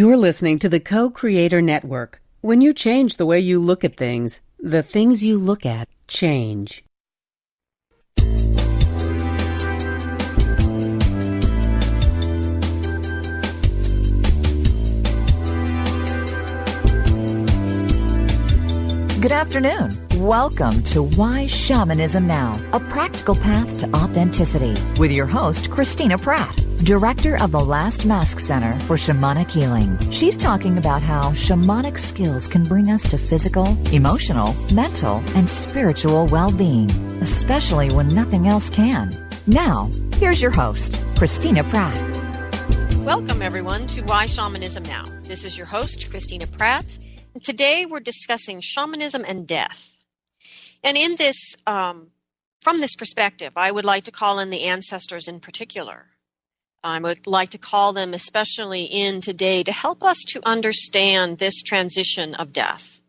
You're listening to the Co-Creator Network. When you change the way you look at things, the things you look at change. Good afternoon. Welcome to Why Shamanism Now, a practical path to authenticity, with your host, Christina Pratt, Director of the Last Mask Center for Shamanic Healing. She's talking about how shamanic skills can bring us to physical, emotional, mental, and spiritual well-being, especially when nothing else can. Now, here's your host, Christina Pratt. Welcome, everyone, to Why Shamanism Now. This is your host, Christina Pratt. And today we're discussing shamanism and death. And in this, from this perspective, I would like to call in the ancestors in particular. I would like to call them especially in today to help us to understand this transition of death,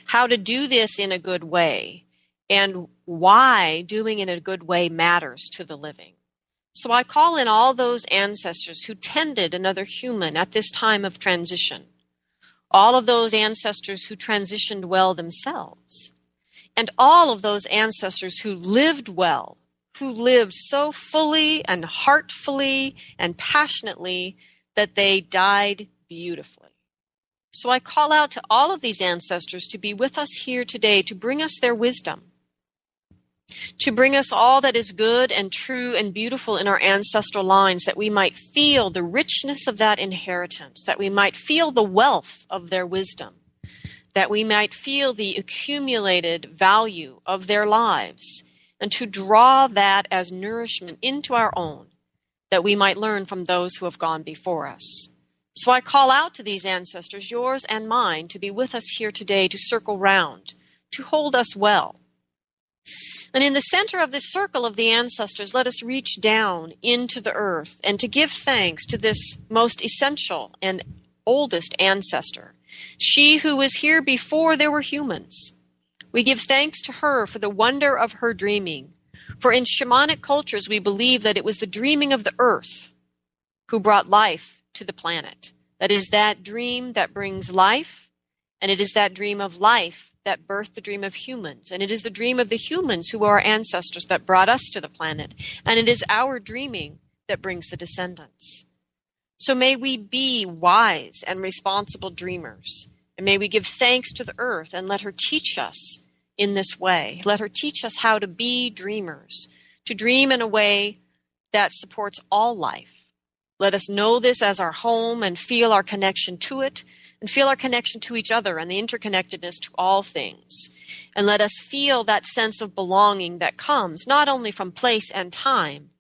how to do this in a good way, and why doing it in a good way matters to the living. So I call in all those ancestors who tended another human at this time of transition, all of those ancestors who transitioned well themselves, and all of those ancestors who lived well, who lived so fully and heartfully and passionately that they died beautifully. So I call out to all of these ancestors to be with us here today, to bring us their wisdom, to bring us all that is good and true and beautiful in our ancestral lines, that we might feel the richness of that inheritance, that we might feel the wealth of their wisdom, that we might feel the accumulated value of their lives, and to draw that as nourishment into our own, that we might learn from those who have gone before us. So I call out to these ancestors, yours and mine, to be with us here today, to circle round, to hold us well. And in the center of this circle of the ancestors, let us reach down into the earth and to give thanks to this most essential and oldest ancestor, she who was here before there were humans. We give thanks to her for the wonder of her dreaming. For in shamanic cultures, we believe that it was the dreaming of the earth who brought life to the planet. That is that dream that brings life, and it is that dream of life that birthed the dream of humans. And it is the dream of the humans who are our ancestors that brought us to the planet. And it is our dreaming that brings the descendants. So may we be wise and responsible dreamers. And may we give thanks to the earth and let her teach us in this way. Let her teach us how to be dreamers, to dream in a way that supports all life. Let us know this as our home and feel our connection to it, and feel our connection to each other and the interconnectedness to all things. And let us feel that sense of belonging that comes not only from place and time,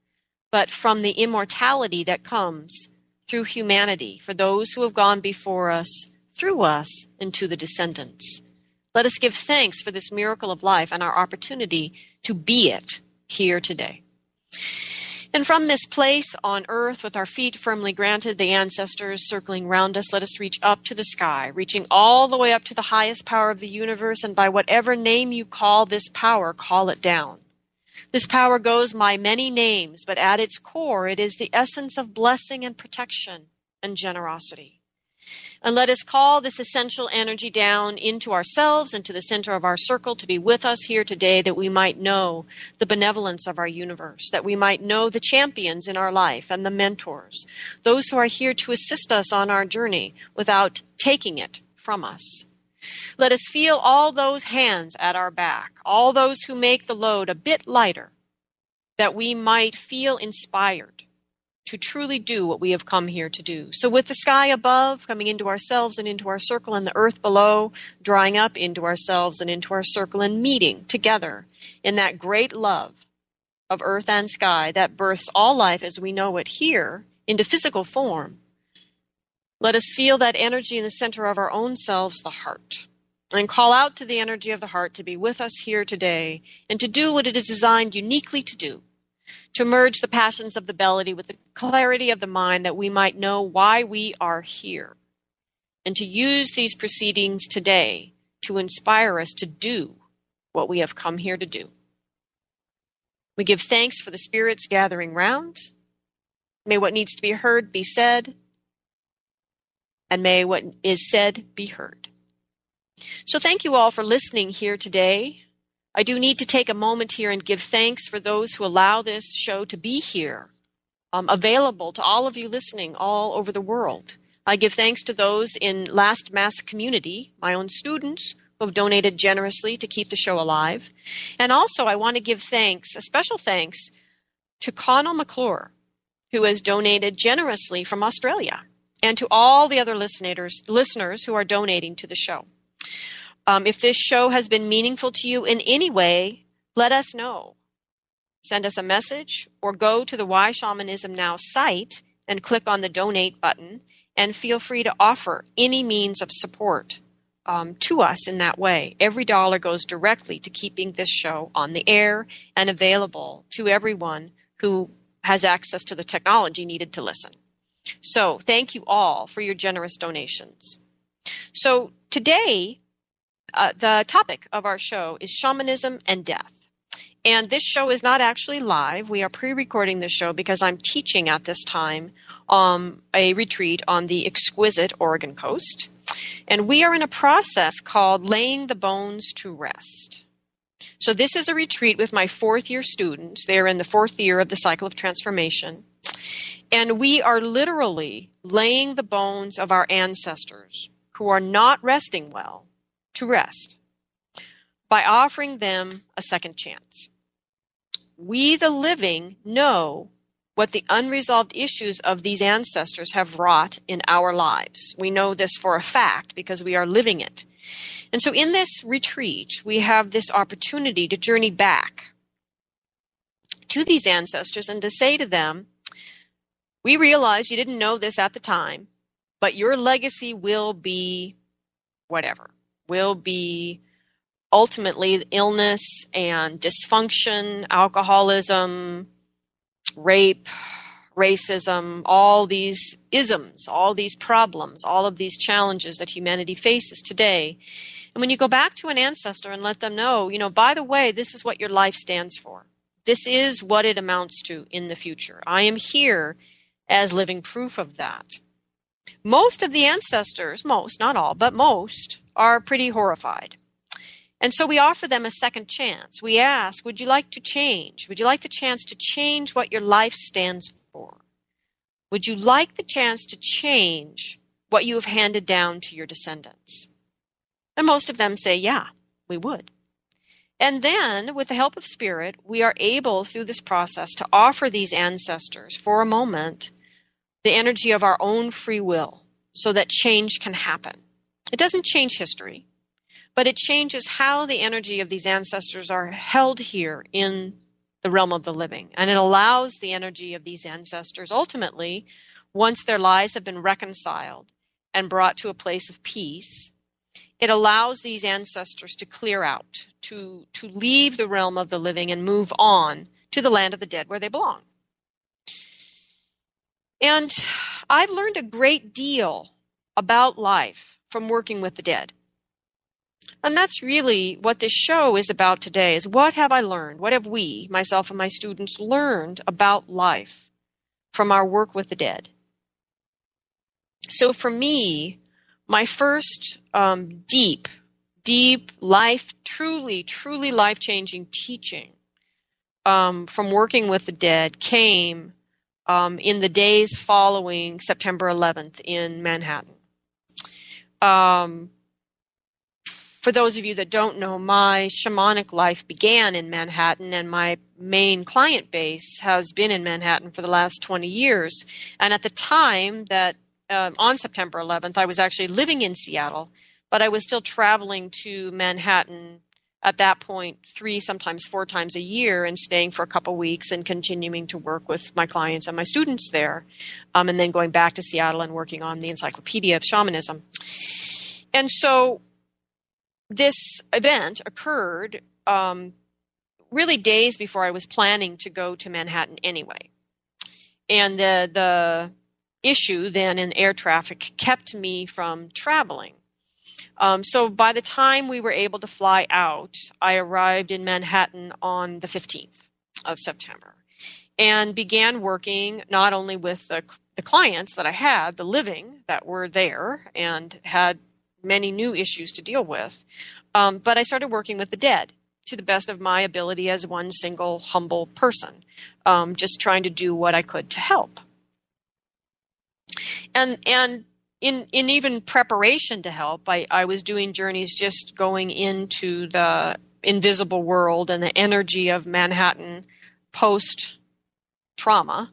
but from the immortality that comes through humanity, for those who have gone before us, through us, and to the descendants. Let us give thanks for this miracle of life and our opportunity to be it here today. And from this place on earth, with our feet firmly granted, the ancestors circling round us, let us reach up to the sky, reaching all the way up to the highest power of the universe, and by whatever name you call this power, call it down. This power goes by many names, but at its core, it is the essence of blessing and protection and generosity. And let us call this essential energy down into ourselves and to the center of our circle to be with us here today, that we might know the benevolence of our universe, that we might know the champions in our life and the mentors, those who are here to assist us on our journey without taking it from us. Let us feel all those hands at our back, all those who make the load a bit lighter, that we might feel inspired to truly do what we have come here to do. So with the sky above coming into ourselves and into our circle, and the earth below drawing up into ourselves and into our circle, and meeting together in that great love of earth and sky that births all life as we know it here into physical form, let us feel that energy in the center of our own selves, the heart, and call out to the energy of the heart to be with us here today and to do what it is designed uniquely to do, to merge the passions of the belly with the clarity of the mind, that we might know why we are here, and to use these proceedings today to inspire us to do what we have come here to do. We give thanks for the spirits gathering round. May what needs to be heard be said, and may what is said be heard. So thank you all for listening here today. I do need to take a moment here and give thanks for those who allow this show to be here, available to all of you listening all over the world. I give thanks to those in Last Mask community, my own students, who have donated generously to keep the show alive. And also I want to give thanks, a special thanks, to Connell McClure, who has donated generously from Australia, and to all the other listeners who are donating to the show. If this show has been meaningful to you in any way, let us know. Send us a message or go to the Why Shamanism Now site and click on the donate button, and feel free to offer any means of support to us in that way. Every dollar goes directly to keeping this show on the air and available to everyone who has access to the technology needed to listen. So thank you all for your generous donations. So today, the topic of our show is shamanism and death. And this show is not actually live. We are pre-recording this show because I'm teaching at this time a retreat on the exquisite Oregon coast. And we are in a process called laying the bones to rest. So this is a retreat with my fourth year students. They're in the fourth year of the cycle of transformation. And we are literally laying the bones of our ancestors who are not resting well to rest by offering them a second chance. We, the living, know what the unresolved issues of these ancestors have wrought in our lives. We know this for a fact because we are living it. And so in this retreat, we have this opportunity to journey back to these ancestors and to say to them, we realize you didn't know this at the time, but your legacy will be whatever, will be ultimately illness and dysfunction, alcoholism, rape, racism, all these isms, all these problems, all of these challenges that humanity faces today. And when you go back to an ancestor and let them know, by the way, this is what your life stands for. This is what it amounts to in the future. I am here as living proof of that. Most of the ancestors, most, not all, but most, are pretty horrified. And so we offer them a second chance. We ask, would you like to change? Would you like the chance to change what your life stands for? Would you like the chance to change what you have handed down to your descendants? And most of them say, yeah, we would. And then, with the help of Spirit, we are able, through this process, to offer these ancestors, for a moment, the energy of our own free will so that change can happen. It doesn't change history, but it changes how the energy of these ancestors are held here in the realm of the living. And it allows the energy of these ancestors, ultimately, once their lives have been reconciled and brought to a place of peace, it allows these ancestors to clear out, to leave the realm of the living and move on to the land of the dead where they belong. And I've learned a great deal about life from working with the dead. And that's really what this show is about today, is what have I learned? What have we, myself and my students, learned about life from our work with the dead? So for me, my first deep life, truly life-changing teaching from working with the dead came in the days following September 11th in Manhattan. For those of you that don't know, my shamanic life began in Manhattan, and my main client base has been in Manhattan for the last 20 years. And at the time that on September 11th, I was actually living in Seattle, but I was still traveling to Manhattan at that point 3, sometimes 4 times a year, and staying for a couple weeks and continuing to work with my clients and my students there, and then going back to Seattle and working on the Encyclopedia of Shamanism. And so this event occurred really days before I was planning to go to Manhattan anyway. And the issue then in air traffic kept me from traveling. So by the time we were able to fly out, I arrived in Manhattan on the 15th of September and began working not only with the clients that I had, the living that were there and had many new issues to deal with. But I started working with the dead to the best of my ability as one single humble person, just trying to do what I could to help. And in even preparation to help, I was doing journeys just going into the invisible world and the energy of Manhattan post-trauma,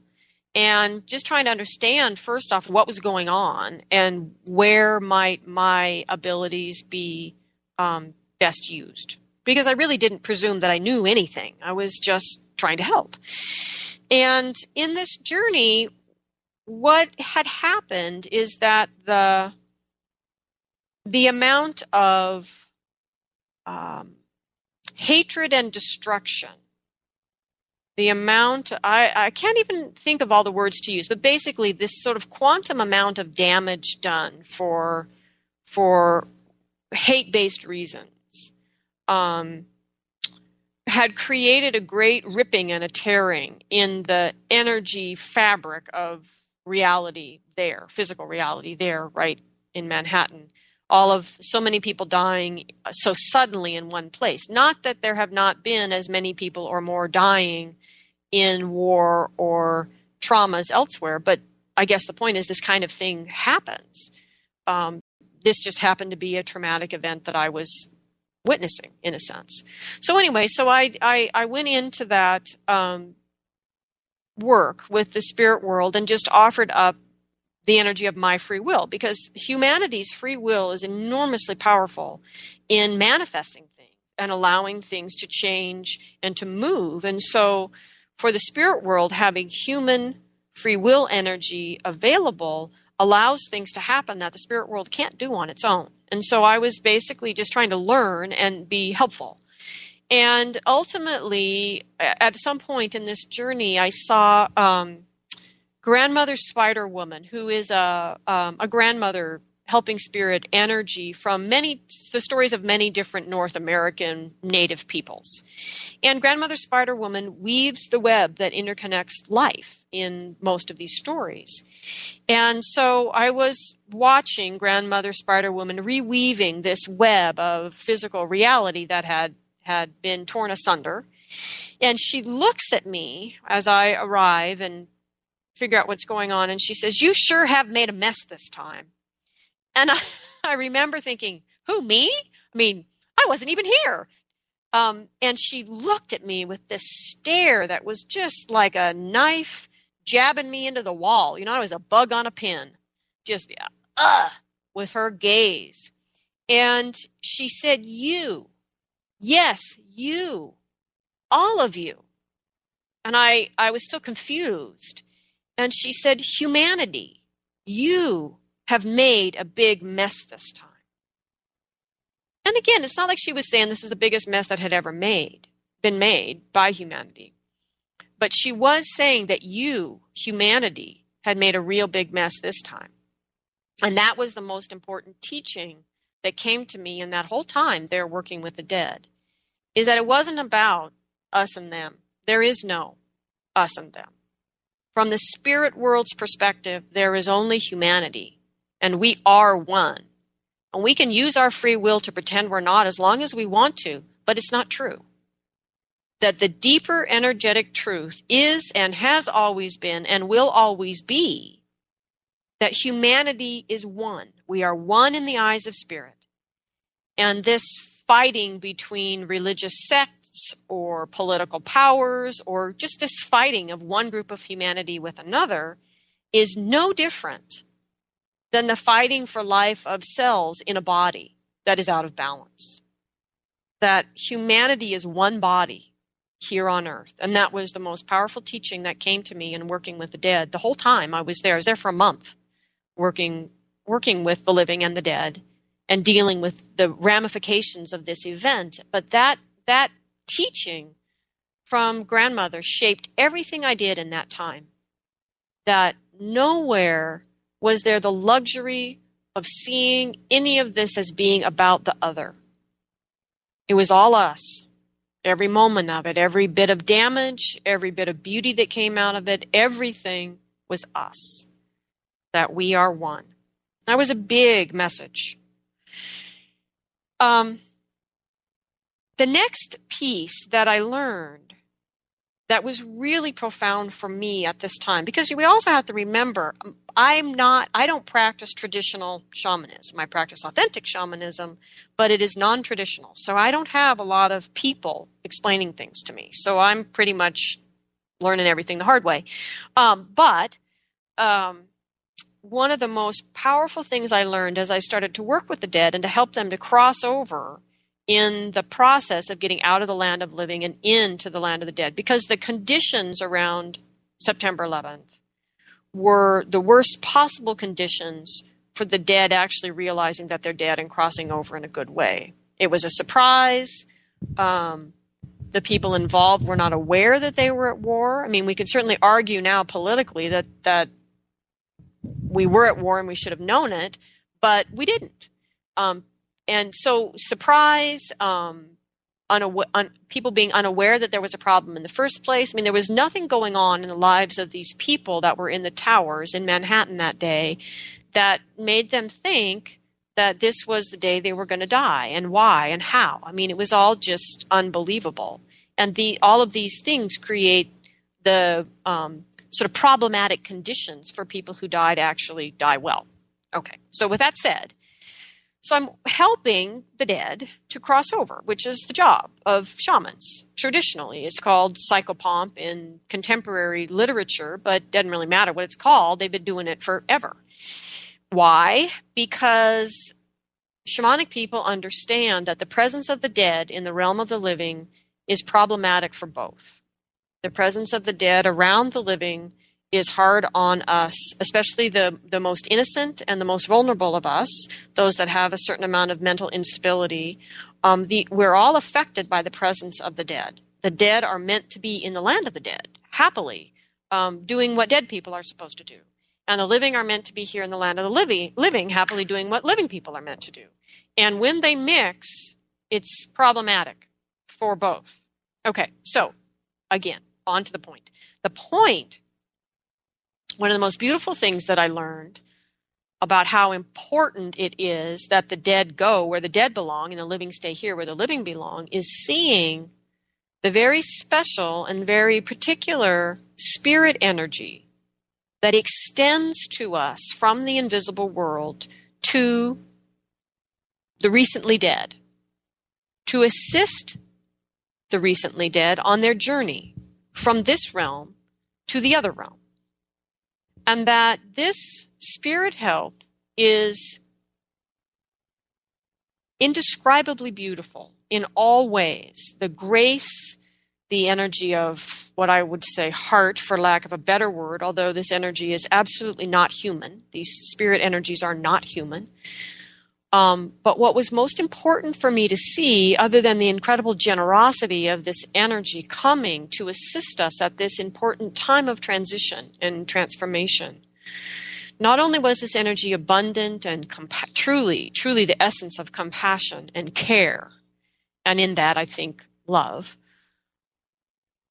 and just trying to understand, first off, what was going on and where might my abilities be best used. Because I really didn't presume that I knew anything. I was just trying to help. And in this journey, what had happened is that the amount of hatred and destruction, the amount, I can't even think of all the words to use, but basically this sort of quantum amount of damage done for hate-based reasons had created a great ripping and a tearing in the energy fabric of reality there, physical reality there, right in Manhattan. All of so many people dying so suddenly in one place. Not that there have not been as many people or more dying in war or traumas elsewhere, but I guess the point is this kind of thing happens. This just happened to be a traumatic event that I was witnessing, in a sense. So anyway, so I went into that work with the spirit world and just offered up the energy of my free will, because humanity's free will is enormously powerful in manifesting things and allowing things to change and to move. And so for the spirit world, having human free will energy available allows things to happen that the spirit world can't do on its own. And so I was basically just trying to learn and be helpful. And ultimately, at some point in this journey, I saw grandmother Spider Woman, who is a grandmother helping spirit energy from the stories of many different North American native peoples. And grandmother Spider Woman weaves the web that interconnects life in most of these stories. And so I was watching grandmother Spider Woman reweaving this web of physical reality that had been torn asunder. And she looks at me as I arrive and figure out what's going on. And she says, "You sure have made a mess this time." And I remember thinking, who, me? I mean, I wasn't even here. And she looked at me with this stare that was just like a knife jabbing me into the wall. You know, I was a bug on a pin, just with her gaze. And she said, "You, yes, you, all of you." And I was still confused. And she said, "Humanity, you have made a big mess this time." And again, it's not like she was saying this is the biggest mess that had ever been made by humanity. But she was saying that you, humanity, had made a real big mess this time. And that was the most important teaching that came to me in that whole time there working with the dead, is that it wasn't about us and them. There is no us and them. From the spirit world's perspective, there is only humanity, and we are one. And we can use our free will to pretend we're not as long as we want to, but it's not true. That the deeper energetic truth is and has always been and will always be that humanity is one. We are one in the eyes of spirit. And this fighting between religious sects or political powers or just this fighting of one group of humanity with another is no different than the fighting for life of cells in a body that is out of balance. That humanity is one body here on earth. And that was the most powerful teaching that came to me in working with the dead. The whole time I was there for a month working with the living and the dead and dealing with the ramifications of this event. But that teaching from grandmother shaped everything I did in that time. That nowhere was there the luxury of seeing any of this as being about the other. It was all us. Every moment of it, every bit of damage, every bit of beauty that came out of it, everything was us. that we are one. That was a big message. The next piece that I learned that was really profound for me at this time, because we also have to remember, I don't practice traditional shamanism. I practice authentic shamanism, but it is non-traditional. So I don't have a lot of people explaining things to me. So I'm pretty much learning everything the hard way. But one of the most powerful things I learned as I started to work with the dead and to help them to cross over in the process of getting out of the land of living and into the land of the dead, because the conditions around September 11th were the worst possible conditions for the dead actually realizing that they're dead and crossing over in a good way. It was a surprise. The people involved were not aware that they were at war. I mean, we can certainly argue now politically that we were at war and we should have known it, but we didn't. And so surprise, people being unaware that there was a problem in the first place. I mean, there was nothing going on in the lives of these people that were in the towers in Manhattan that day that made them think that this was the day they were going to die, and why and how. I mean, it was all just unbelievable. And all of these things create the sort of problematic conditions for people who died actually die well. Okay, so with that said, so I'm helping the dead to cross over, which is the job of shamans. Traditionally, it's called psychopomp in contemporary literature, but it doesn't really matter what it's called. They've been doing it forever. Why? Because shamanic people understand that the presence of the dead in the realm of the living is problematic for both. The presence of the dead around the living is hard on us, especially the most innocent and the most vulnerable of us, those that have a certain amount of mental instability. We're all affected by the presence of the dead. The dead are meant to be in the land of the dead, happily, doing what dead people are supposed to do. And the living are meant to be here in the land of the living, happily doing what living people are meant to do. And when they mix, it's problematic for both. Okay, so again, on to the point. The point, one of the most beautiful things that I learned about how important it is that the dead go where the dead belong and the living stay here where the living belong, is seeing the very special and very particular spirit energy that extends to us from the invisible world to the recently dead, to assist the recently dead on their journey from this realm to the other realm. And that this spirit help is indescribably beautiful in all ways. The grace, the energy of what I would say heart, for lack of a better word, although this energy is absolutely not human. These spirit energies are not human. But what was most important for me to see, other than the incredible generosity of this energy coming to assist us at this important time of transition and transformation, not only was this energy abundant and truly the essence of compassion and care, and in that I think love,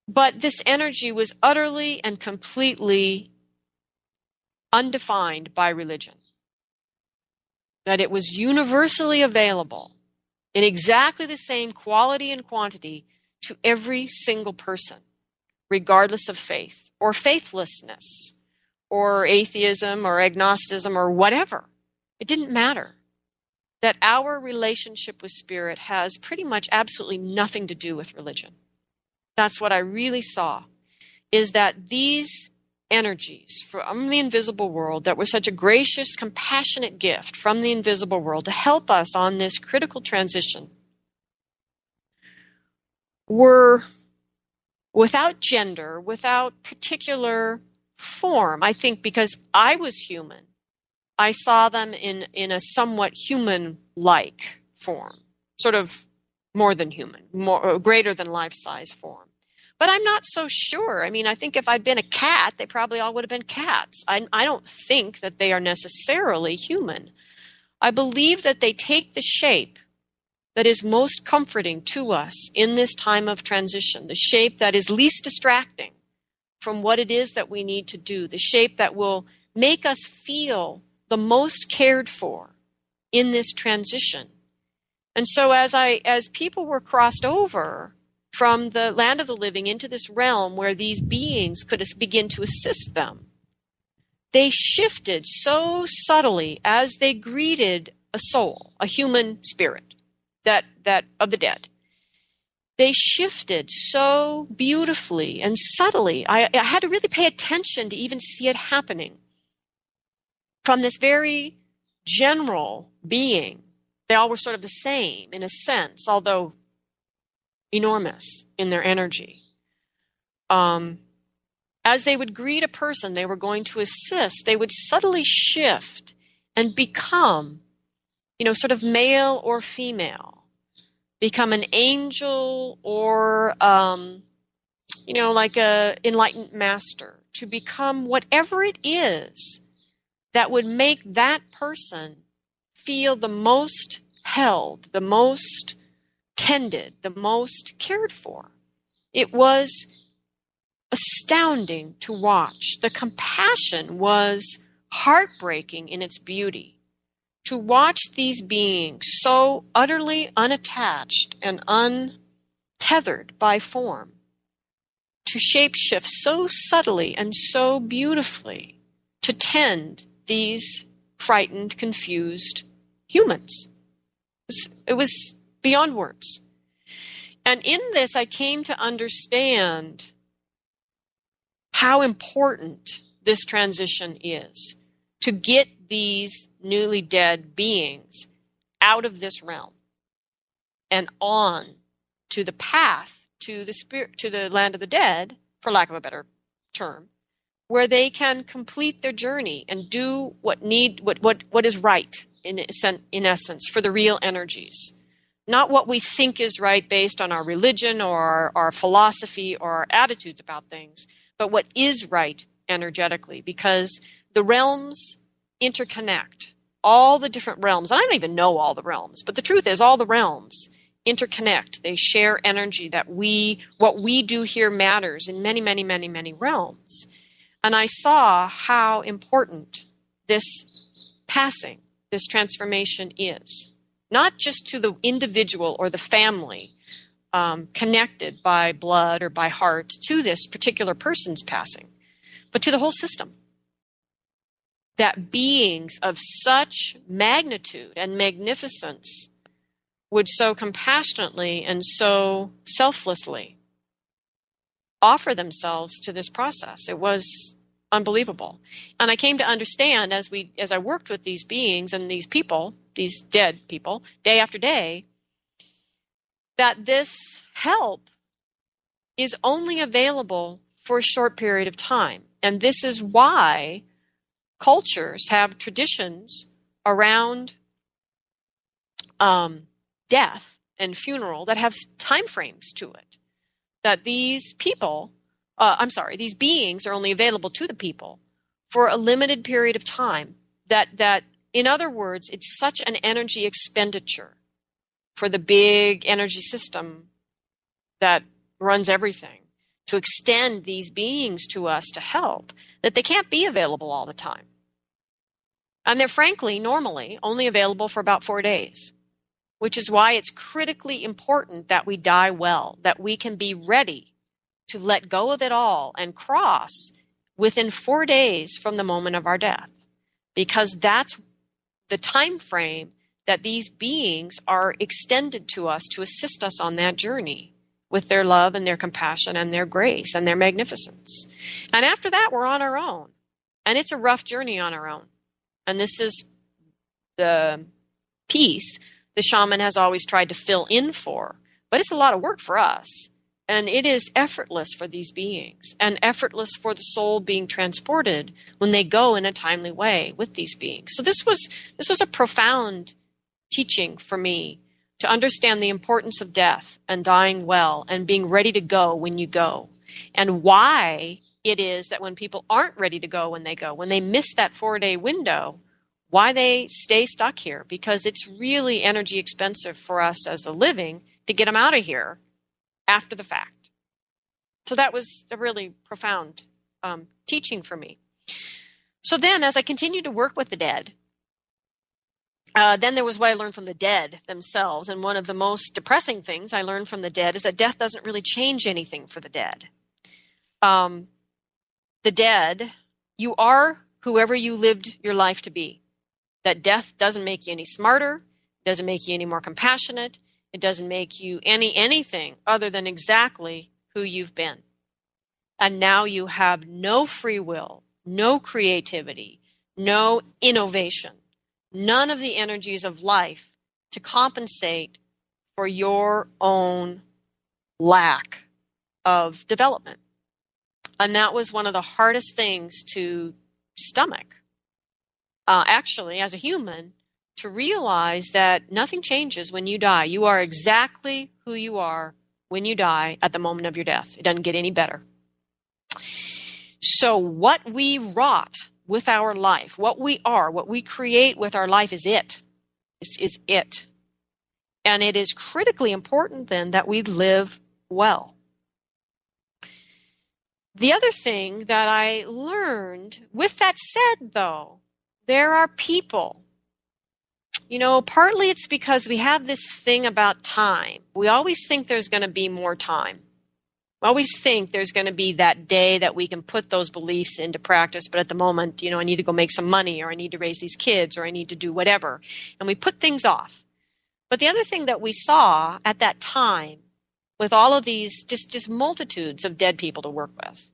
but this energy was utterly and completely undefined by religion. That it was universally available in exactly the same quality and quantity to every single person, regardless of faith or faithlessness or atheism or agnosticism or whatever. It didn't matter. That our relationship with spirit has pretty much absolutely nothing to do with religion. That's what I really saw, is that these energies from the invisible world that were such a gracious, compassionate gift from the invisible world to help us on this critical transition were without gender, without particular form. I think because I was human, I saw them in a somewhat human-like form, sort of more than human, greater than life-size form. But I'm not so sure. I mean, I think if I'd been a cat, they probably all would have been cats. I don't think that they are necessarily human. I believe that they take the shape that is most comforting to us in this time of transition, the shape that is least distracting from what it is that we need to do, the shape that will make us feel the most cared for in this transition. And so as people were crossed over from the land of the living into this realm where these beings could begin to assist them, they shifted so subtly as they greeted a soul, a human spirit, that of the dead. They shifted so beautifully and subtly. I had to really pay attention to even see it happening. From this very general being, they all were sort of the same in a sense, although enormous in their energy. As they would greet a person they were going to assist, they would subtly shift and become, sort of male or female, become an angel or, like a enlightened master, to become whatever it is that would make that person feel the most held, the most tended, the most cared for. It was astounding to watch. The compassion was heartbreaking in its beauty. To watch these beings so utterly unattached and untethered by form, to shapeshift so subtly and so beautifully to tend these frightened, confused humans. It was beyond words. And in this, I came to understand how important this transition is to get these newly dead beings out of this realm and on to the path to the spirit, to the land of the dead, for lack of a better term, where they can complete their journey and do what is right in essence for the real energies. Not what we think is right based on our religion or our philosophy or our attitudes about things, but what is right energetically, because the realms interconnect. All the different realms, I don't even know all the realms, but the truth is all the realms interconnect. They share energy that what we do here matters in many, many, many, many realms. And I saw how important this passing, this transformation is. Not just to the individual or the family connected by blood or by heart to this particular person's passing, but to the whole system. That beings of such magnitude and magnificence would so compassionately and so selflessly offer themselves to this process. It was unbelievable. And I came to understand as I worked with these beings and these people, these dead people, day after day, that this help is only available for a short period of time. And this is why cultures have traditions around death and funeral that have time frames to it. That these people, these beings are only available to the people for a limited period of time. That in other words, it's such an energy expenditure for the big energy system that runs everything to extend these beings to us to help, that they can't be available all the time. And they're frankly, normally, only available for about 4 days, which is why it's critically important that we die well, that we can be ready to let go of it all and cross within 4 days from the moment of our death, because that's the time frame that these beings are extended to us to assist us on that journey with their love and their compassion and their grace and their magnificence. And after that, we're on our own. And it's a rough journey on our own. And this is the piece the shaman has always tried to fill in for. But it's a lot of work for us. And it is effortless for these beings and effortless for the soul being transported when they go in a timely way with these beings. So this was a profound teaching for me to understand the importance of death and dying well and being ready to go when you go, and why it is that when people aren't ready to go when they miss that 4-day window, why they stay stuck here, because it's really energy expensive for us as the living to get them out of here after the fact. So that was a really profound teaching for me. So then, as I continued to work with the dead, then there was what I learned from the dead themselves. And one of the most depressing things I learned from the dead is that death doesn't really change anything for the dead. The dead, you are whoever you lived your life to be. That death doesn't make you any smarter, doesn't make you any more compassionate, it doesn't make you anything other than exactly who you've been. And now you have no free will, no creativity, no innovation, none of the energies of life to compensate for your own lack of development. And that was one of the hardest things to stomach, actually, as a human, to realize that nothing changes when you die. You are exactly who you are when you die at the moment of your death. It doesn't get any better. So what we wrought with our life, what we are, what we create with our life is it. This is it. And it is critically important then that we live well. The other thing that I learned, with that said though, there are people, partly it's because we have this thing about time. We always think there's going to be more time. We always think there's going to be that day that we can put those beliefs into practice. But at the moment, I need to go make some money, or I need to raise these kids, or I need to do whatever. And we put things off. But the other thing that we saw at that time with all of these just multitudes of dead people to work with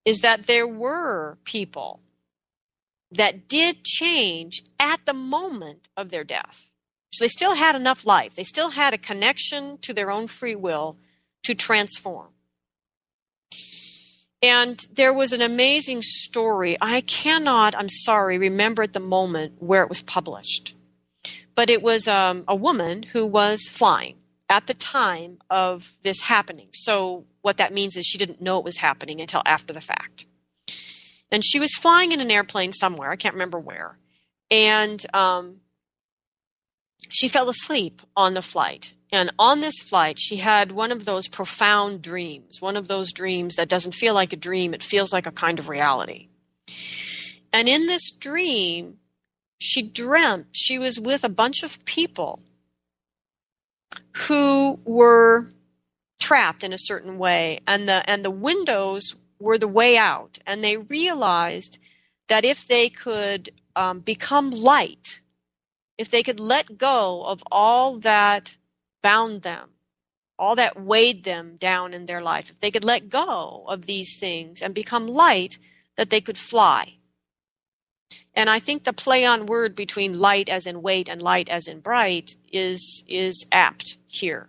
is that there were people that did change at the moment of their death. So they still had enough life. They still had a connection to their own free will to transform. And there was an amazing story. I'm sorry, remember at the moment where it was published. But it was a woman who was flying at the time of this happening. So what that means is she didn't know it was happening until after the fact. And she was flying in an airplane somewhere, I can't remember where. And she fell asleep on the flight. And on this flight, she had one of those profound dreams, one of those dreams that doesn't feel like a dream, it feels like a kind of reality. And in this dream, she dreamt she was with a bunch of people who were trapped in a certain way, and the windows were the way out. And they realized that if they could become light, if they could let go of all that bound them, all that weighed them down in their life, if they could let go of these things and become light, that they could fly. And I think the play on word between light as in weight and light as in bright is apt here.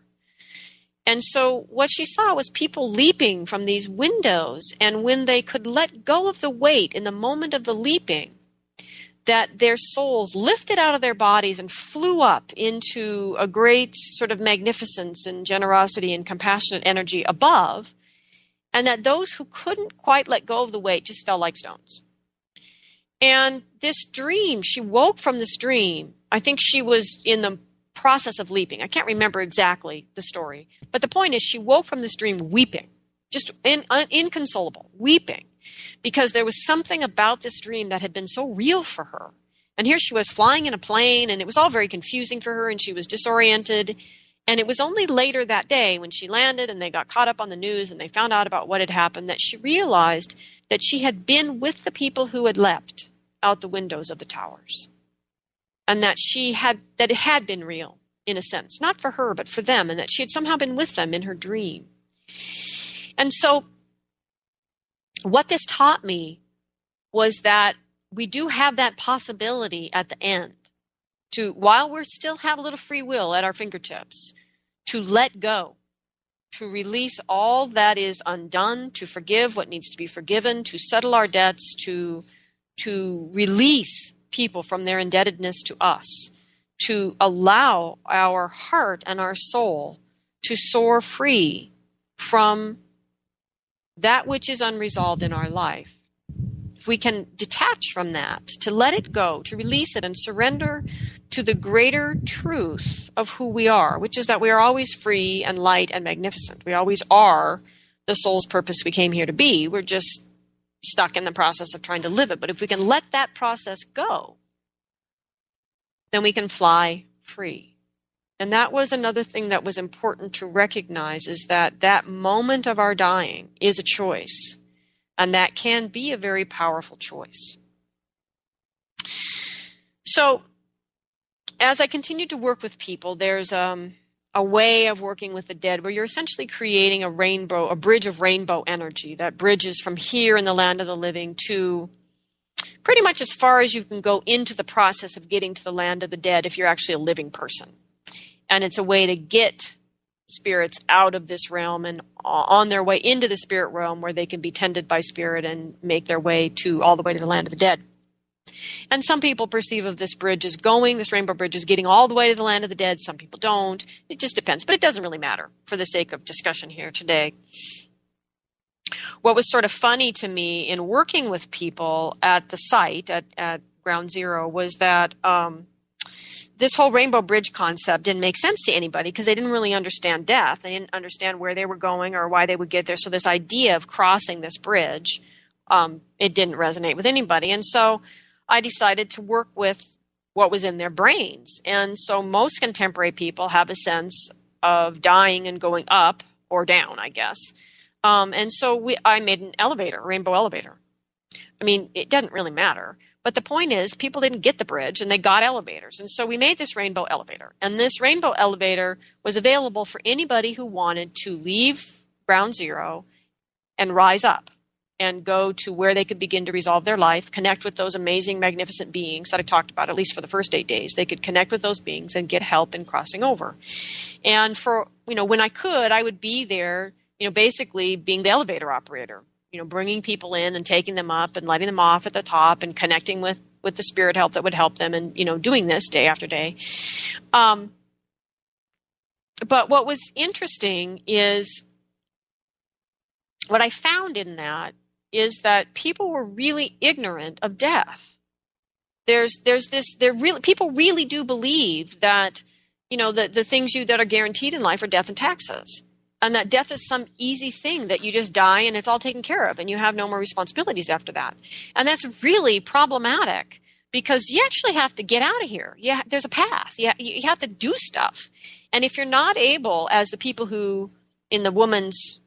And so what she saw was people leaping from these windows, and when they could let go of the weight in the moment of the leaping, that their souls lifted out of their bodies and flew up into a great sort of magnificence and generosity and compassionate energy above, and that those who couldn't quite let go of the weight just fell like stones. And this dream, she woke from this dream. I think she was in the process of leaping. I can't remember exactly the story. But the point is, she woke from this dream weeping, just inconsolable, weeping, because there was something about this dream that had been so real for her. And here she was flying in a plane, and it was all very confusing for her, and she was disoriented. And it was only later that day when she landed and they got caught up on the news and they found out about what had happened that she realized that she had been with the people who had leapt out the windows of the towers. And that it had been real, in a sense, not for her, but for them, and that she had somehow been with them in her dream. And so what this taught me was that we do have that possibility at the end to, while we still have a little free will at our fingertips, to let go, to release all that is undone, to forgive what needs to be forgiven, to settle our debts, to release people from their indebtedness to us, to allow our heart and our soul to soar free from that which is unresolved in our life. If we can detach from that, to let it go, to release it and surrender to the greater truth of who we are, which is that we are always free and light and magnificent. We always are the soul's purpose we came here to be. We're just stuck in the process of trying to live it. But if we can let that process go, then we can fly free. And that was another thing that was important to recognize, is that that moment of our dying is a choice. And that can be a very powerful choice. So as I continue to work with people, there's a way of working with the dead where you're essentially creating a bridge of rainbow energy that bridges from here in the land of the living to pretty much as far as you can go into the process of getting to the land of the dead if you're actually a living person. And it's a way to get spirits out of this realm and on their way into the spirit realm where they can be tended by spirit and make their way all the way to the land of the dead. And some people perceive of this bridge as this rainbow bridge is getting all the way to the land of the dead. Some people don't. It just depends. But it doesn't really matter for the sake of discussion here today. What was sort of funny to me in working with people at the site, at Ground Zero, was that this whole rainbow bridge concept didn't make sense to anybody because they didn't really understand death. They didn't understand where they were going or why they would get there. So this idea of crossing this bridge, it didn't resonate with anybody. And so I decided to work with what was in their brains. And so most contemporary people have a sense of dying and going up or down, I guess. And so I made an elevator, a rainbow elevator. I mean, it doesn't really matter. But the point is, people didn't get the bridge and they got elevators. And so we made this rainbow elevator. And this rainbow elevator was available for anybody who wanted to leave Ground Zero and rise up and go to where they could begin to resolve their life, connect with those amazing, magnificent beings that I talked about, at least for the first 8 days. They could connect with those beings and get help in crossing over. And when I could, I would be there, basically being the elevator operator, bringing people in and taking them up and letting them off at the top and connecting with the spirit help that would help them and, doing this day after day. But what was interesting is what I found in that is that people were really ignorant of death. People really do believe that, the things that are guaranteed in life are death and taxes. And that death is some easy thing that you just die and it's all taken care of and you have no more responsibilities after that. And that's really problematic because you actually have to get out of here. Yeah, there's a path. You have to do stuff. And if you're not able, as the people who, in the woman's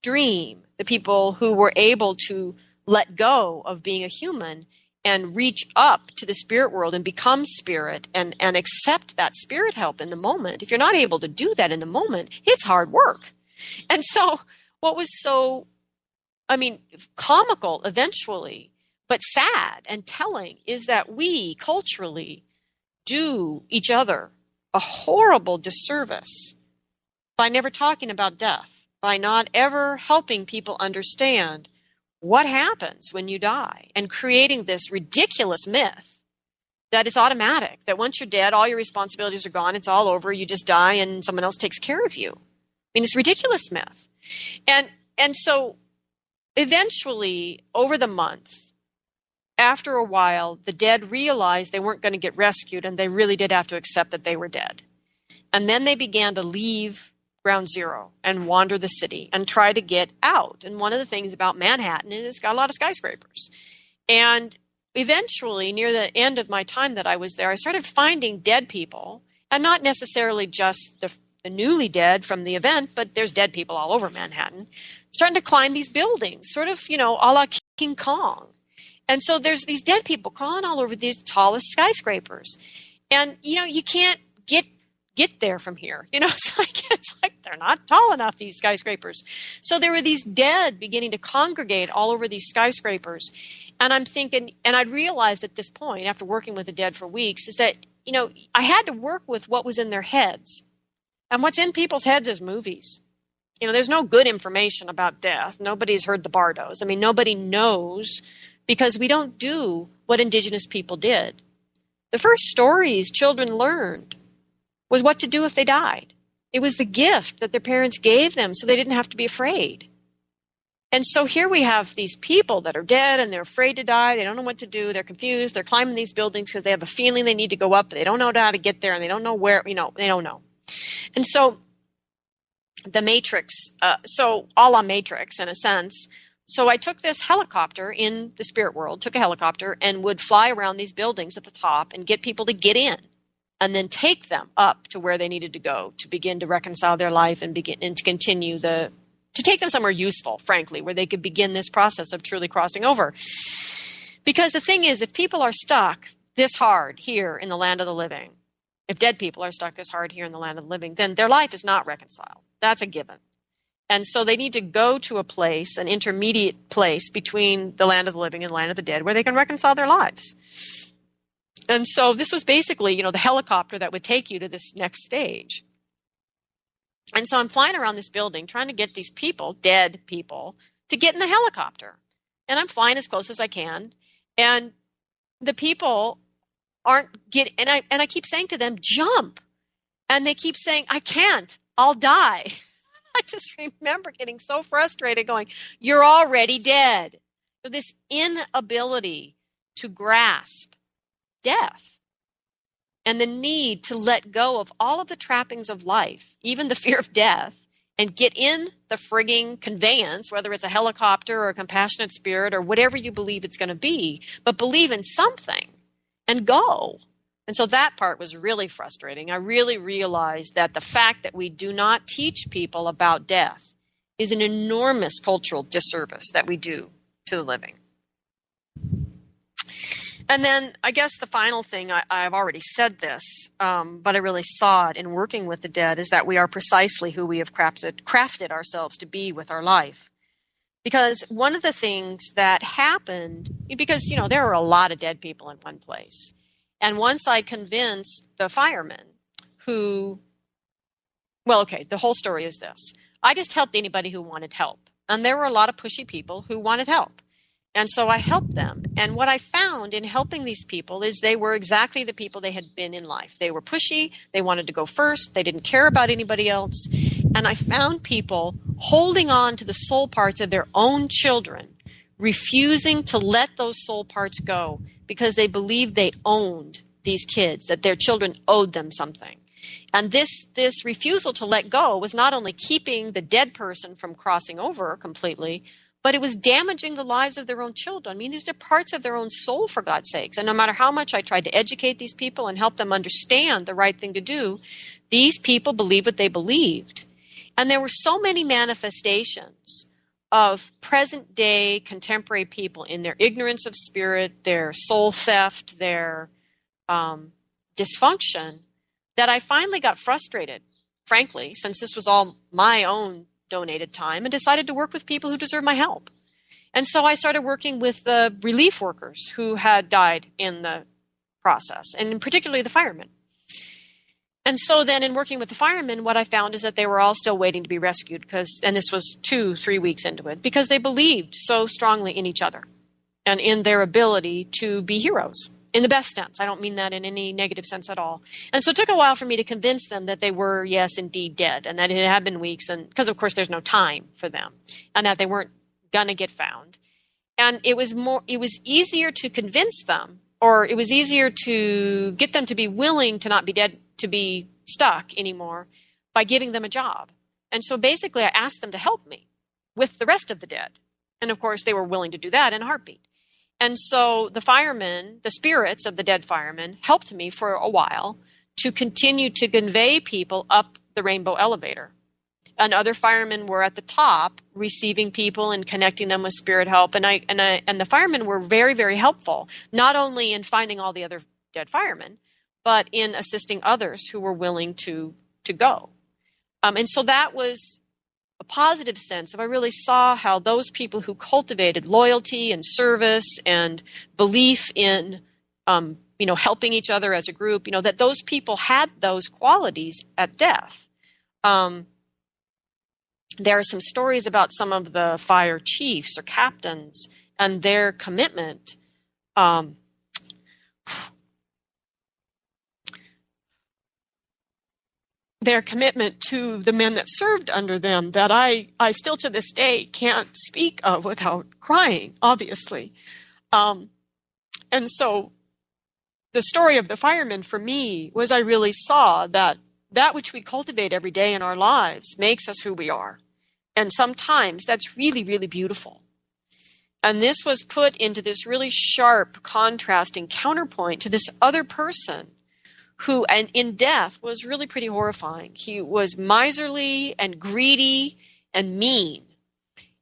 dream, the people who were able to let go of being a human and reach up to the spirit world and become spirit and accept that spirit help in the moment, if you're not able to do that in the moment, it's hard work. And so what was comical eventually, but sad and telling, is that we culturally do each other a horrible disservice by never talking about death, by not ever helping people understand what happens when you die and creating this ridiculous myth that it's automatic, that once you're dead, all your responsibilities are gone, it's all over, you just die and someone else takes care of you. I mean, it's a ridiculous myth. And so eventually, over the month, after a while, the dead realized they weren't going to get rescued and they really did have to accept that they were dead. And then they began to leave Ground Zero and wander the city and try to get out. And one of the things about Manhattan is it's got a lot of skyscrapers. And eventually, near the end of my time that I was there, I started finding dead people, and not necessarily just the newly dead from the event, but there's dead people all over Manhattan, starting to climb these buildings, sort of, a la King Kong. And so there's these dead people crawling all over these tallest skyscrapers. And, you can't get there from here. It's like they're not tall enough, these skyscrapers. So there were these dead beginning to congregate all over these skyscrapers. And I'm thinking, and I'd realized at this point, after working with the dead for weeks, is that, I had to work with what was in their heads. And what's in people's heads is movies. There's no good information about death. Nobody's heard the Bardos. I mean, nobody knows because we don't do what indigenous people did. The first stories children learned was what to do if they died. It was the gift that their parents gave them so they didn't have to be afraid. And so here we have these people that are dead and they're afraid to die. They don't know what to do. They're confused. They're climbing these buildings because they have a feeling they need to go up, but they don't know how to get there and they don't know where, they don't know. And so the Matrix, so a la Matrix in a sense, so I took this helicopter in the spirit world, took a helicopter and would fly around these buildings at the top and get people to get in and then take them up to where they needed to go to begin to reconcile their life and begin and to continue to take them somewhere useful, frankly, where they could begin this process of truly crossing over. Because the thing is, if people are stuck this hard here in the land of the living, if dead people are stuck this hard here in the land of the living, then their life is not reconciled. That's a given. And so they need to go to a place, an intermediate place between the land of the living and the land of the dead, where they can reconcile their lives. And so this was basically, the helicopter that would take you to this next stage. And so I'm flying around this building trying to get these people, dead people, to get in the helicopter. And I'm flying as close as I can. And the people aren't getting, and I keep saying to them, jump. And they keep saying, I can't, I'll die. I just remember getting so frustrated going, you're already dead. So this inability to grasp death and the need to let go of all of the trappings of life, even the fear of death, and get in the frigging conveyance, whether it's a helicopter or a compassionate spirit or whatever you believe it's going to be, but believe in something and go. And so that part was really frustrating. I really realized that the fact that we do not teach people about death is an enormous cultural disservice that we do to the living. And then I guess the final thing, I've already said this, but I really saw it in working with the dead, is that we are precisely who we have crafted ourselves to be with our life. Because one of the things that happened, because, there are a lot of dead people in one place. And once I convinced the firemen the whole story is this. I just helped anybody who wanted help. And there were a lot of pushy people who wanted help. And so I helped them. And what I found in helping these people is they were exactly the people they had been in life. They were pushy. They wanted to go first. They didn't care about anybody else. And I found people holding on to the soul parts of their own children, refusing to let those soul parts go because they believed they owned these kids, that their children owed them something. And this refusal to let go was not only keeping the dead person from crossing over completely, but it was damaging the lives of their own children. I mean, these are parts of their own soul, for God's sakes. And no matter how much I tried to educate these people and help them understand the right thing to do, these people believed what they believed. And there were so many manifestations of present day contemporary people in their ignorance of spirit, their soul theft, their dysfunction, that I finally got frustrated, frankly, since this was all my own donated time, and decided to work with people who deserve my help. And so I started working with the relief workers who had died in the process, and particularly the firemen. And so then in working with the firemen, what I found is that they were all still waiting to be rescued and this was 2-3 weeks into it, because they believed so strongly in each other and in their ability to be heroes. In the best sense. I don't mean that in any negative sense at all. And so it took a while for me to convince them that they were, yes, indeed dead, and that it had been weeks, and because of course there's no time for them, and that they weren't gonna get found. And it was easier to convince them, or it was easier to get them to be willing to not be dead, to be stuck anymore, by giving them a job. And so basically I asked them to help me with the rest of the dead. And of course they were willing to do that in a heartbeat. And so the firemen, the spirits of the dead firemen, helped me for a while to continue to convey people up the rainbow elevator. And other firemen were at the top receiving people and connecting them with spirit help. And the firemen were very, very helpful, not only in finding all the other dead firemen, but in assisting others who were willing to go. And so that was a positive sense of, I really saw how those people who cultivated loyalty and service and belief in, helping each other as a group, that those people had those qualities at death. There are some stories about some of the fire chiefs or captains and their commitment. Their commitment to the men that served under them that I still to this day can't speak of without crying, obviously. And so the story of the firemen for me was, I really saw that which we cultivate every day in our lives makes us who we are. And sometimes that's really, really beautiful. And this was put into this really sharp, contrasting counterpoint to this other person who, and in death, was really pretty horrifying. He was miserly and greedy and mean.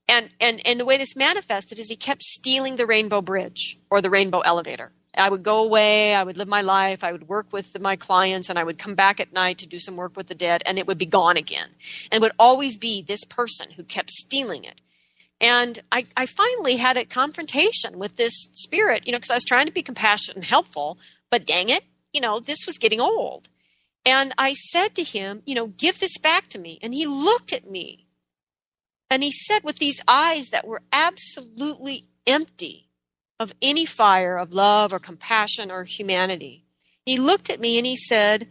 And the way this manifested is he kept stealing the rainbow bridge or the rainbow elevator. I would go away, I would live my life, I would work with my clients, and I would come back at night to do some work with the dead, and it would be gone again. And it would always be this person who kept stealing it. And I finally had a confrontation with this spirit, because I was trying to be compassionate and helpful, but dang it, this was getting old. And I said to him, give this back to me. And he looked at me and he said, with these eyes that were absolutely empty of any fire of love or compassion or humanity, he looked at me and he said,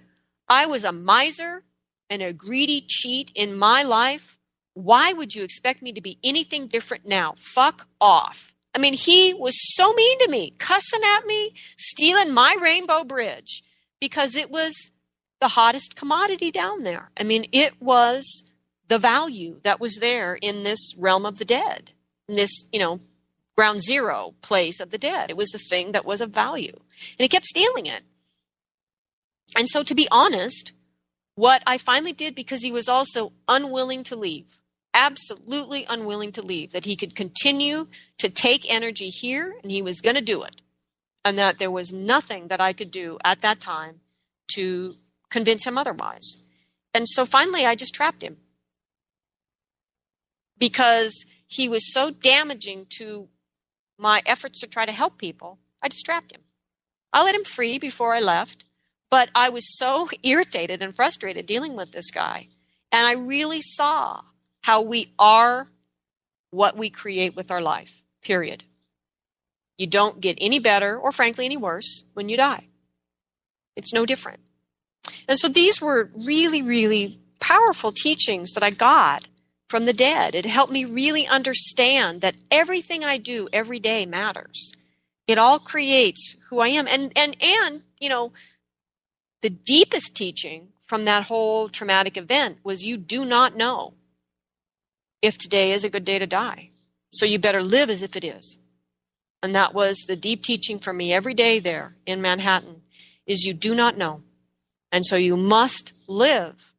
I was a miser and a greedy cheat in my life. Why would you expect me to be anything different now? Fuck off. I mean, he was so mean to me, cussing at me, stealing my rainbow bridge because it was the hottest commodity down there. I mean, it was the value that was there in this realm of the dead, in this, ground zero place of the dead. It was the thing that was of value. And he kept stealing it. And so, to be honest, what I finally did, because he was also unwilling to leave, absolutely unwilling to leave, that he could continue to take energy here and he was going to do it. And that there was nothing that I could do at that time to convince him otherwise. And so finally I just trapped him because he was so damaging to my efforts to try to help people. I just trapped him. I let him free before I left, but I was so irritated and frustrated dealing with this guy. And I really saw how we are what we create with our life, period. You don't get any better or frankly any worse when you die. It's no different. And so these were really, really powerful teachings that I got from the dead. It helped me really understand that everything I do every day matters. It all creates who I am. And the deepest teaching from that whole traumatic event was you do not know if today is a good day to die. So you better live as if it is. And that was the deep teaching for me every day there in Manhattan, is you do not know. And so you must live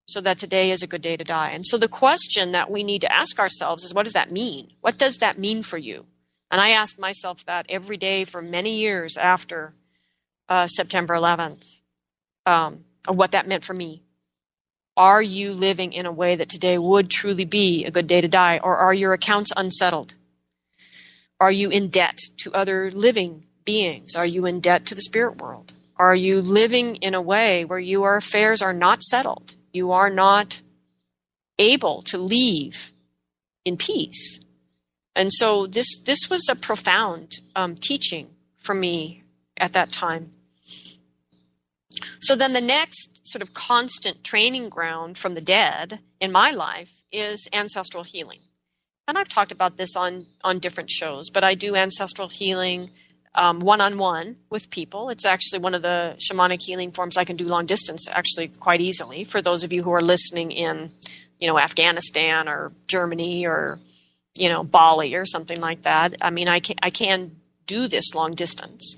so that today is a good day to die. And so the question that we need to ask ourselves is, what does that mean? What does that mean for you? And I asked myself that every day for many years after September 11th, what that meant for me. Are you living in a way that today would truly be a good day to die? Or are your accounts unsettled? Are you in debt to other living beings? Are you in debt to the spirit world? Are you living in a way where your affairs are not settled? You are not able to leave in peace. And so this was a profound teaching for me at that time. So then the next sort of constant training ground from the dead in my life is ancestral healing. And I've talked about this on different shows, but I do ancestral healing one-on-one with people. It's actually one of the shamanic healing forms I can do long distance actually quite easily. For those of you who are listening in, Afghanistan or Germany or, Bali or something like that. I mean, I can do this long distance.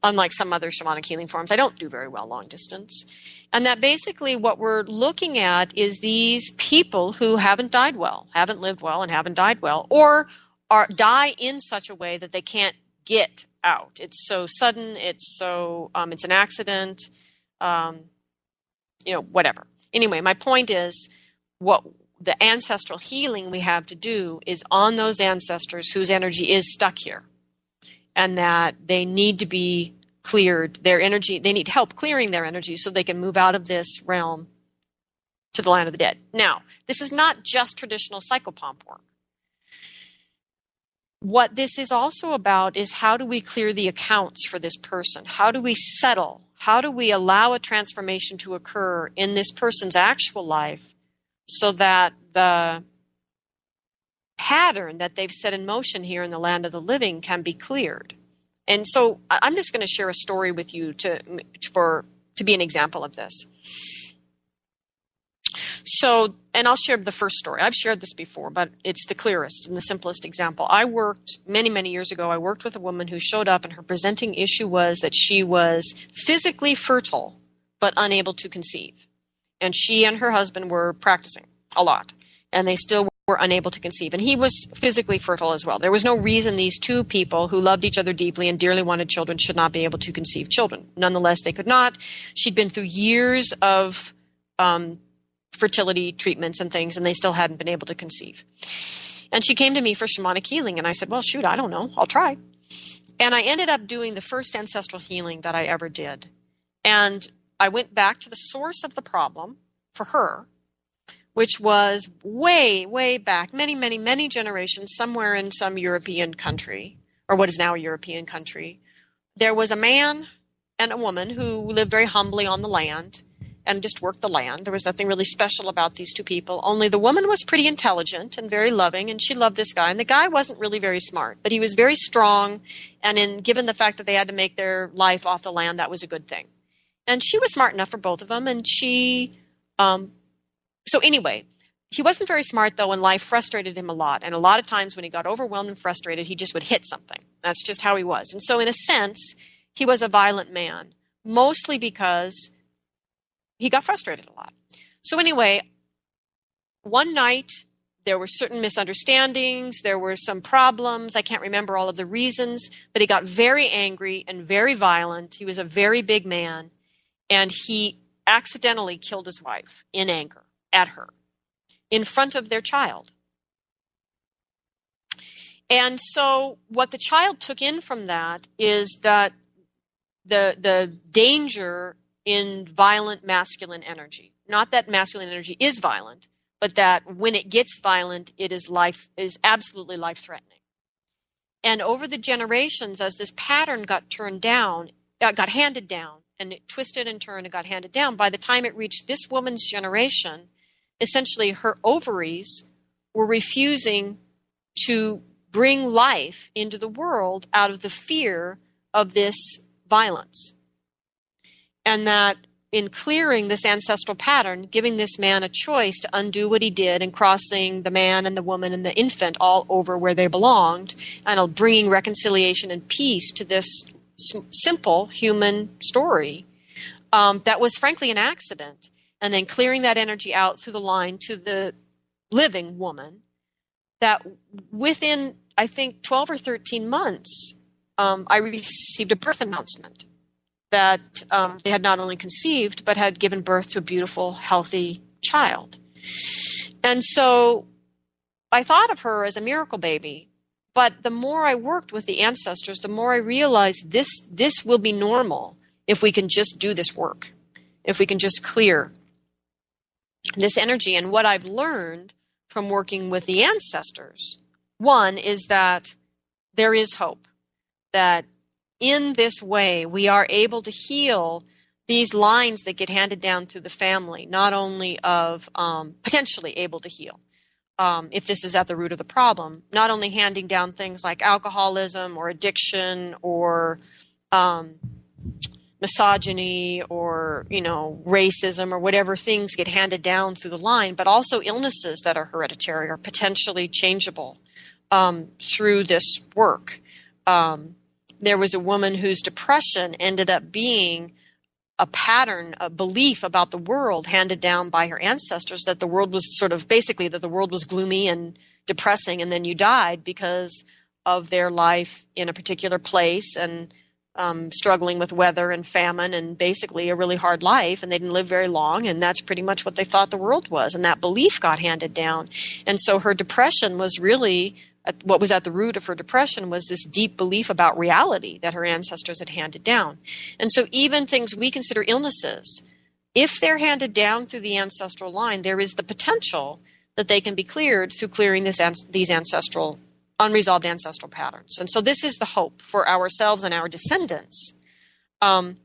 Unlike some other shamanic healing forms, I don't do very well long distance. And that basically what we're looking at is these people who haven't died well, haven't lived well, and haven't died well, or die in such a way that they can't get out. It's so sudden. It's so it's an accident. Whatever. Anyway, my point is, what the ancestral healing we have to do is on those ancestors whose energy is stuck here, and that they need to be cleared. Their energy. They need help clearing their energy so they can move out of this realm to the land of the dead. Now, this is not just traditional psychopomp work. What this is also about is, how do we clear the accounts for this person? How do we settle? How do we allow a transformation to occur in this person's actual life so that the pattern that they've set in motion here in the land of the living can be cleared? And so I'm just going to share a story with you to be an example of this. So, and I'll share the first story. I've shared this before, but it's the clearest and the simplest example. I worked many, many years ago. I worked with a woman who showed up, and her presenting issue was that she was physically fertile but unable to conceive. And she and her husband were practicing a lot, and they still were unable to conceive. And he was physically fertile as well. There was no reason these two people who loved each other deeply and dearly wanted children should not be able to conceive children. Nonetheless, they could not. She'd been through years of fertility treatments and things, and they still hadn't been able to conceive. And she came to me for shamanic healing, and I said, well, shoot, I don't know. I'll try. And I ended up doing the first ancestral healing that I ever did. And I went back to the source of the problem for her, which was way, way back, many, many, many generations, somewhere in some European country, or what is now a European country. There was a man and a woman who lived very humbly on the land and just worked the land. There was nothing really special about these two people, only the woman was pretty intelligent and very loving, and she loved this guy. And the guy wasn't really very smart, but he was very strong, and given the fact that they had to make their life off the land, that was a good thing. And she was smart enough for both of them, and so anyway, he wasn't very smart, though, and life frustrated him a lot. And a lot of times when he got overwhelmed and frustrated, he just would hit something. That's just how he was. And so in a sense, he was a violent man, mostly because he got frustrated a lot. So anyway, one night there were certain misunderstandings. There were some problems. I can't remember all of the reasons, but he got very angry and very violent. He was a very big man, and he accidentally killed his wife in anger at her in front of their child. And so what the child took in from that is that the danger in violent masculine energy, not that masculine energy is violent, but that when it gets violent, it is absolutely life-threatening. And over the generations, as this pattern got handed down, and it twisted and turned and got handed down, by the time it reached this woman's generation, essentially her ovaries were refusing to bring life into the world out of the fear of this violence. And that in clearing this ancestral pattern, giving this man a choice to undo what he did and crossing the man and the woman and the infant all over where they belonged, and bringing reconciliation and peace to this simple human story that was frankly an accident, and then clearing that energy out through the line to the living woman, that within, I think, 12 or 13 months, I received a birth announcement that they had not only conceived, but had given birth to a beautiful, healthy child. And so I thought of her as a miracle baby. But the more I worked with the ancestors, the more I realized this will be normal if we can just do this work, if we can just clear this energy. And what I've learned from working with the ancestors, one, is that there is hope, that in this way we are able to heal these lines that get handed down through the family, not only of potentially able to heal. If this is at the root of the problem, not only handing down things like alcoholism or addiction or misogyny or, racism or whatever things get handed down through the line, but also illnesses that are hereditary or potentially changeable through this work. There was a woman whose depression ended up being a pattern, a belief about the world handed down by her ancestors, that the world was that the world was gloomy and depressing, and then you died because of their life in a particular place and struggling with weather and famine and basically a really hard life, and they didn't live very long, and that's pretty much what they thought the world was, and that belief got handed down. And so her depression was really, what was at the root of her depression was this deep belief about reality that her ancestors had handed down. And so even things we consider illnesses, if they're handed down through the ancestral line, there is the potential that they can be cleared through clearing these unresolved ancestral patterns. And so this is the hope for ourselves and our descendants. The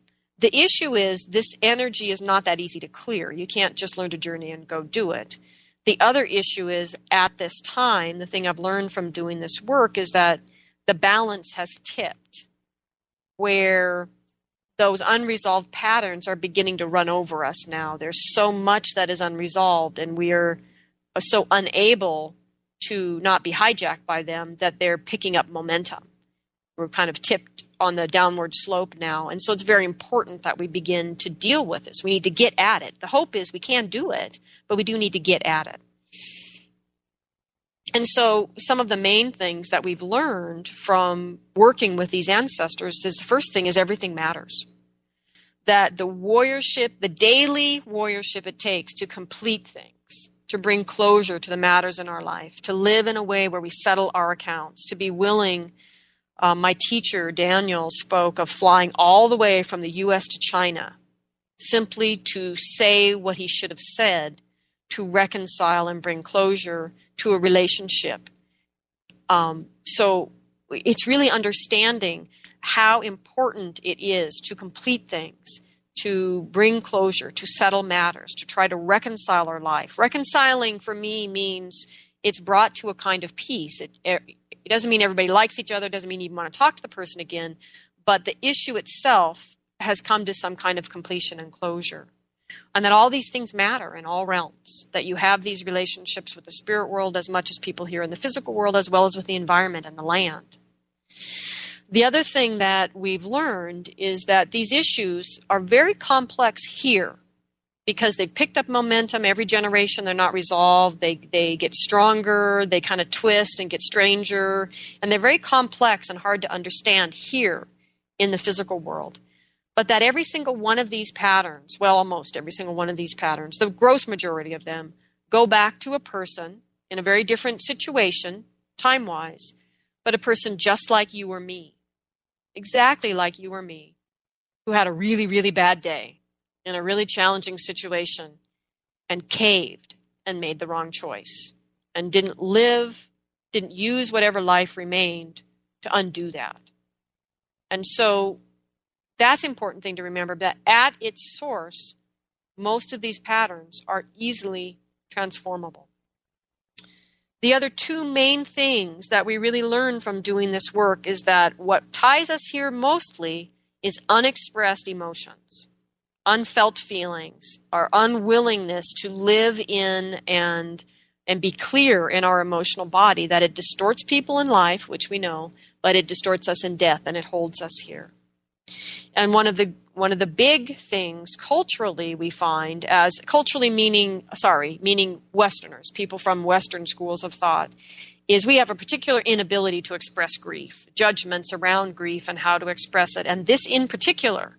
issue is this energy is not that easy to clear. You can't just learn to journey and go do it. The other issue is, at this time, the thing I've learned from doing this work is that the balance has tipped, where those unresolved patterns are beginning to run over us now. There's so much that is unresolved, and we are so unable to not be hijacked by them that they're picking up momentum. We're kind of tipped on the downward slope now. And so it's very important that we begin to deal with this. We need to get at it. The hope is we can do it, but we do need to get at it. And so some of the main things that we've learned from working with these ancestors is the first thing is everything matters. That the warriorship, the daily warriorship it takes to complete things, to bring closure to the matters in our life, to live in a way where we settle our accounts, to be willing. My teacher, Daniel, spoke of flying all the way from the U.S. to China simply to say what he should have said, to reconcile and bring closure to a relationship. So it's really understanding how important it is to complete things, to bring closure, to settle matters, to try to reconcile our life. Reconciling for me means it's brought to a kind of peace. It doesn't mean everybody likes each other. It doesn't mean you want to talk to the person again. But the issue itself has come to some kind of completion and closure. And that all these things matter in all realms. That you have these relationships with the spirit world as much as people here in the physical world, as well as with the environment and the land. The other thing that we've learned is that these issues are very complex here because they picked up momentum every generation. They're not resolved. They get stronger. They kind of twist and get stranger. And they're very complex and hard to understand here in the physical world. But that every single one of these patterns, well, almost every single one of these patterns, the gross majority of them, go back to a person in a very different situation, time-wise, but a person just like you or me, exactly like you or me, who had a really, really bad day in a really challenging situation and caved and made the wrong choice and didn't use whatever life remained to undo that. And so that's an important thing to remember, that at its source, most of these patterns are easily transformable. The other two main things that we really learn from doing this work is that what ties us here mostly is unexpressed emotions, unfelt feelings, our unwillingness to live in and be clear in our emotional body, that it distorts people in life, which we know, but it distorts us in death, and it holds us here. And one of the big things culturally we find, as culturally meaning Westerners, people from Western schools of thought, is we have a particular inability to express grief, judgments around grief and how to express it. And this in particular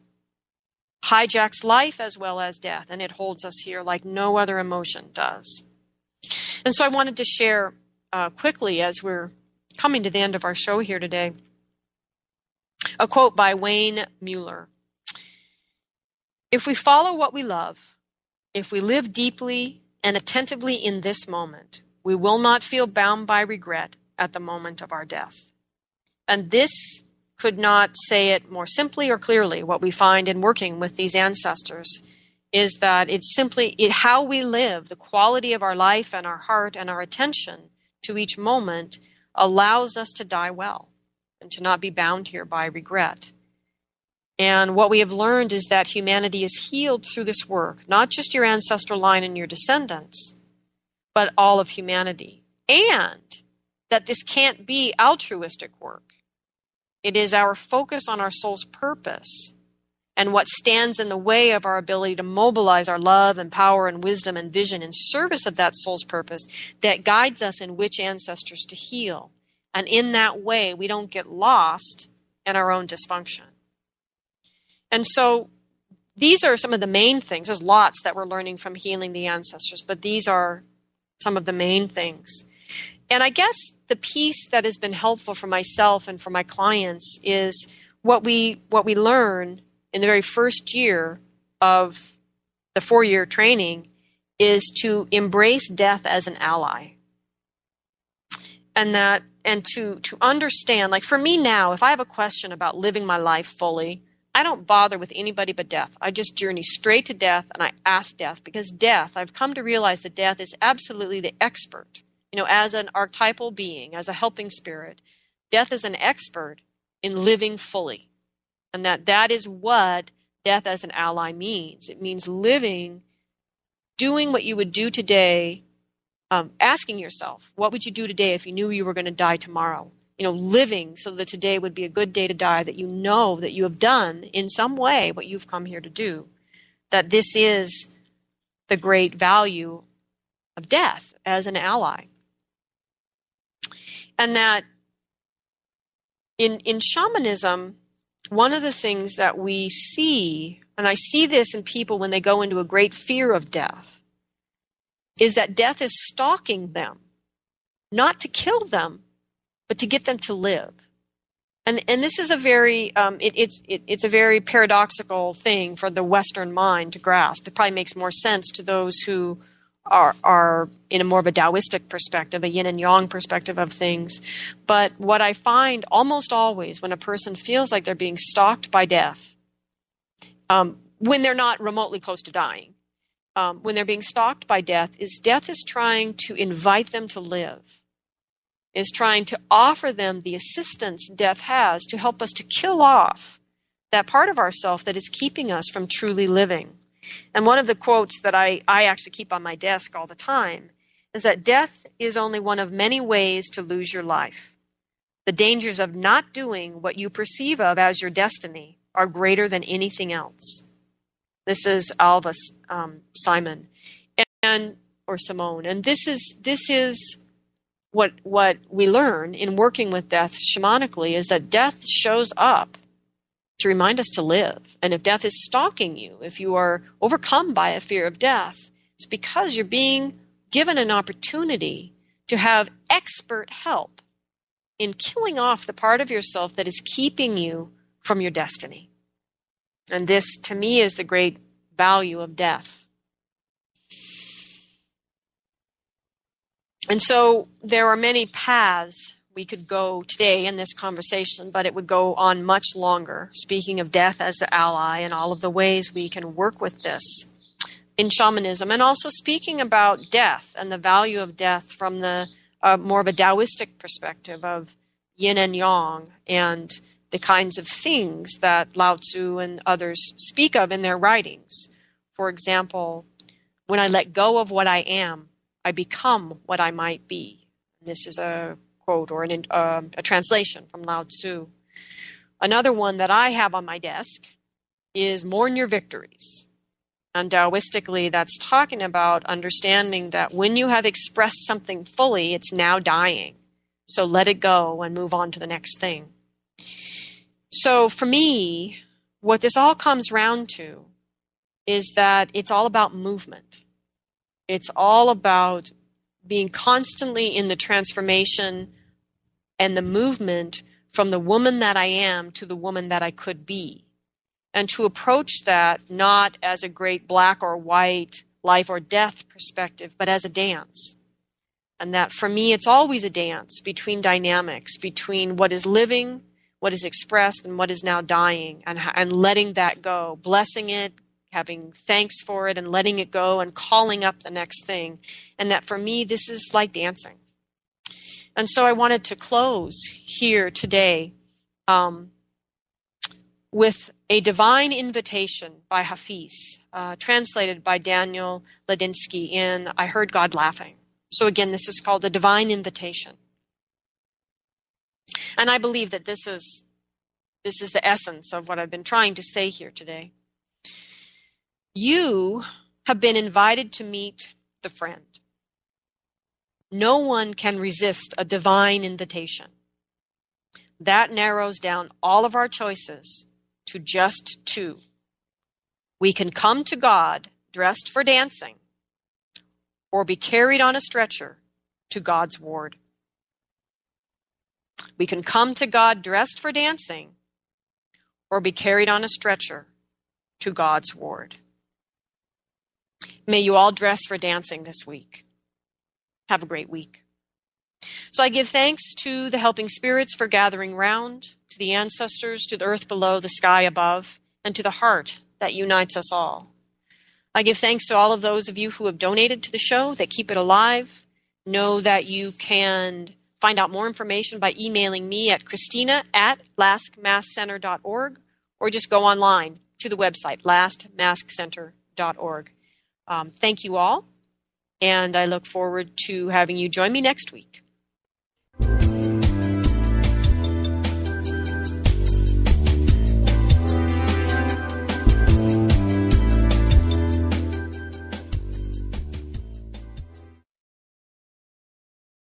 hijacks life as well as death, and it holds us here like no other emotion does. And so I wanted to share quickly, as we're coming to the end of our show here today, a quote by Wayne Mueller. If we follow what we love, if we live deeply and attentively in this moment, we will not feel bound by regret at the moment of our death. And this could not say it more simply or clearly. What we find in working with these ancestors is that it's simply how we live, the quality of our life and our heart and our attention to each moment allows us to die well and to not be bound here by regret. And what we have learned is that humanity is healed through this work, not just your ancestral line and your descendants, but all of humanity. And that this can't be altruistic work. It is our focus on our soul's purpose and what stands in the way of our ability to mobilize our love and power and wisdom and vision in service of that soul's purpose that guides us in which ancestors to heal. And in that way, we don't get lost in our own dysfunction. And so these are some of the main things. There's lots that we're learning from healing the ancestors, but these are some of the main things. And I guess the piece that has been helpful for myself and for my clients is what we learn in the very first year of the 4-year training is to embrace death as an ally. And to understand, like for me now, if I have a question about living my life fully, I don't bother with anybody but death. I just journey straight to death and I ask death, because death, I've come to realize that death is absolutely the expert. As an archetypal being, as a helping spirit, death is an expert in living fully. And that is what death as an ally means. It means living, doing what you would do today, asking yourself, what would you do today if you knew you were going to die tomorrow? Living so that today would be a good day to die, that you know that you have done in some way what you've come here to do, that this is the great value of death as an ally. And that in shamanism, one of the things that we see, and I see this in people when they go into a great fear of death, is that death is stalking them, not to kill them, but to get them to live. And this is a very it's a very paradoxical thing for the Western mind to grasp. It probably makes more sense to those who are in a more of a Taoistic perspective, a yin and yang perspective of things. But what I find almost always when a person feels like they're being stalked by death, when they're not remotely close to dying, when they're being stalked by death is trying to invite them to live, is trying to offer them the assistance death has to help us to kill off that part of ourself that is keeping us from truly living. And one of the quotes that I actually keep on my desk all the time is that death is only one of many ways to lose your life. The dangers of not doing what you perceive of as your destiny are greater than anything else. This is Alva Simon or Simone. And this is what we learn in working with death shamanically, is that death shows up to remind us to live. And if death is stalking you, if you are overcome by a fear of death, it's because you're being given an opportunity to have expert help in killing off the part of yourself that is keeping you from your destiny. And this, to me, is the great value of death. And so there are many paths we could go today in this conversation, but it would go on much longer, speaking of death as the ally and all of the ways we can work with this in shamanism, and also speaking about death and the value of death from the more of a Taoistic perspective of yin and yang and the kinds of things that Lao Tzu and others speak of in their writings. For example, when I let go of what I am, I become what I might be. This is a quote or a translation from Lao Tzu. Another one that I have on my desk is mourn your victories. And Taoistically, that's talking about understanding that when you have expressed something fully, it's now dying. So let it go and move on to the next thing. So for me, what this all comes round to is that it's all about movement. It's all about being constantly in the transformation and the movement from the woman that I am to the woman that I could be. And to approach that not as a great black or white, life or death perspective, but as a dance. And that for me, it's always a dance between dynamics, between what is living, what is expressed, and what is now dying, and letting that go, blessing it, having thanks for it, and letting it go, and calling up the next thing. And that for me, this is like dancing. And so I wanted to close here today with a divine invitation by Hafiz, translated by Daniel Ladinsky in I Heard God Laughing. So again, this is called a divine invitation. And I believe that this is the essence of what I've been trying to say here today. You have been invited to meet the friend. No one can resist a divine invitation. That narrows down all of our choices to just two. We can come to God dressed for dancing, or be carried on a stretcher to God's ward. We can come to God dressed for dancing, or be carried on a stretcher to God's ward. May you all dress for dancing this week. Have a great week. So I give thanks to the helping spirits for gathering round, to the ancestors, to the earth below, the sky above, and to the heart that unites us all. I give thanks to all of those of you who have donated to the show that keep it alive. Know that you can find out more information by emailing me at Christina@laskmasscenter.org or just go online to the website, lastmaskcenter.org. Thank you all, and I look forward to having you join me next week.